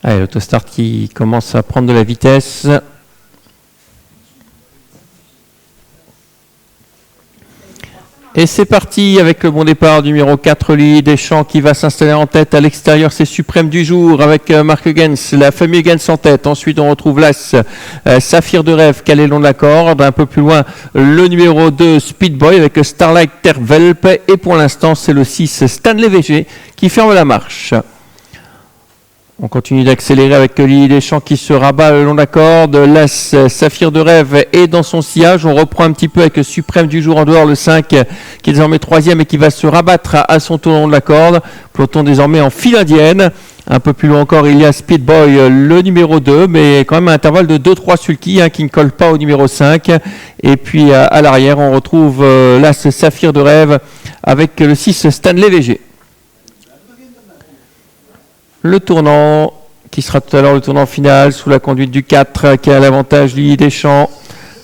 Allez, l'autostart qui commence à prendre de la vitesse. Et c'est parti avec le bon départ du numéro 4, Lily Deschamps, qui va s'installer en tête. À l'extérieur, c'est Suprême du Jour avec Mark Huggins, la famille Huggins en tête. Ensuite, on retrouve l'As, Saphir de Rêve, calé le long de la corde. Un peu plus loin, le numéro 2, Speed Boy avec Starlight Tervelp. Et pour l'instant, c'est le 6, Stanley VG, qui ferme la marche. On continue d'accélérer avec Lily Deschamps qui se rabat le long de la corde. L'As, Saphir de Rêve est dans son sillage. On reprend un petit peu avec Suprême du Jour en dehors, le 5 qui est désormais 3e et qui va se rabattre à son tour le long de la corde. Peloton désormais en file indienne. Un peu plus loin encore, il y a Speed Boy, le numéro 2, mais quand même un intervalle de 2-3 sulky qui ne colle pas au numéro 5. Et puis à l'arrière, on retrouve l'As, Saphir de Rêve avec le 6, Stanley VG. Le tournant, qui sera tout à l'heure le tournant final, sous la conduite du 4, qui a l'avantage Lily Deschamps.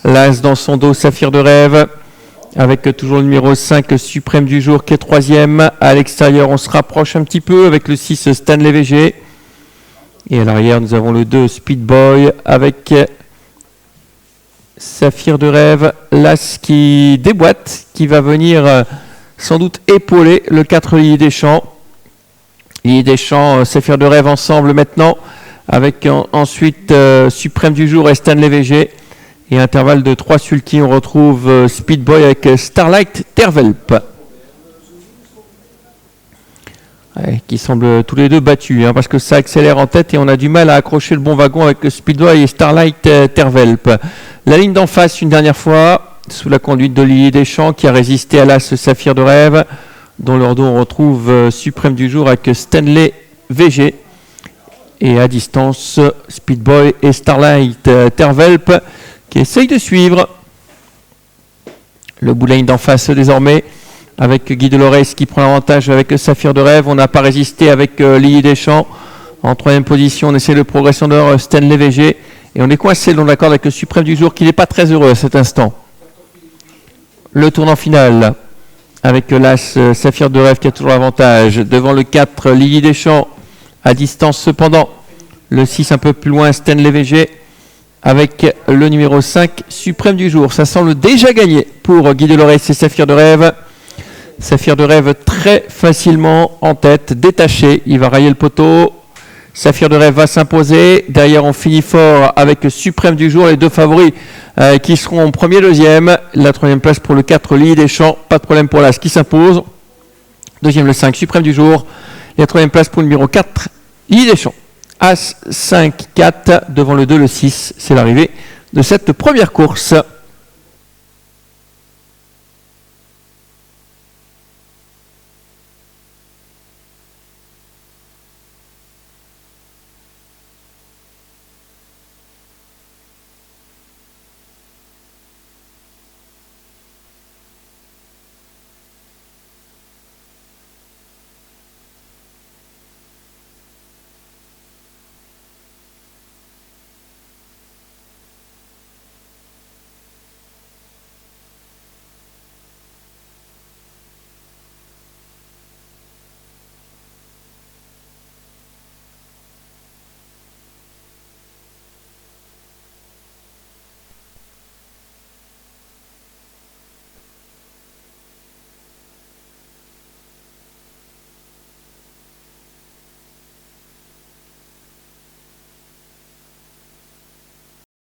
L'As dans son dos, Saphir de Rêve, avec toujours le numéro 5, Suprême du Jour, qui est 3e. À l'extérieur, on se rapproche un petit peu avec le 6, Stanley VG. Et à l'arrière, nous avons le 2, Speed Boy, avec Saphir de Rêve. L'As qui déboîte, qui va venir sans doute épauler le 4, Lily Deschamps. Lily Deschamps, Saphir de Rêve ensemble maintenant, avec ensuite Suprême du Jour et Stanley VG. Et intervalle de 3 sulky, on retrouve Speed Boy avec Starlight Tervelp. Ouais, qui semblent tous les deux battus, parce que ça accélère en tête et on a du mal à accrocher le bon wagon avec Speed Boy et Starlight Tervelp. La ligne d'en face, une dernière fois, sous la conduite de Lily Deschamps, qui a résisté à l'As Saphir de Rêve. Dans leur dos, on retrouve Suprême du Jour avec Stanley VG. Et à distance, Speed Boy et Starlight Tervelp qui essayent de suivre. Le bout de la ligne d'en face désormais, avec Guy Delorès qui prend l'avantage avec Saphir de Rêve. On n'a pas résisté avec Lily Deschamps. En 3e position, on essaie de progression de Stanley VG. Et on est coincé le long de la corde avec le Suprême du Jour qui n'est pas très heureux à cet instant. Le tournant final, avec l'As, Saphir de Rêve qui a toujours l'avantage. Devant le 4, Lily Deschamps, à distance cependant. Le 6 un peu plus loin, Stanley VG, avec le numéro 5, Suprême du Jour. Ça semble déjà gagné pour Guy Delorès et Saphir de Rêve. Saphir de Rêve très facilement en tête, détaché. Il va railler le poteau. Saphir de Rêve va s'imposer. Derrière, on finit fort avec Suprême du Jour. Les deux favoris qui seront premier, deuxième. La 3e place pour le 4, Lily Deschamps. Pas de problème pour l'As qui s'impose. Deuxième, le 5, Suprême du Jour. La 3e place pour le numéro 4, Lily Deschamps. As, 5, 4. Devant le 2, le 6. C'est l'arrivée de cette première course.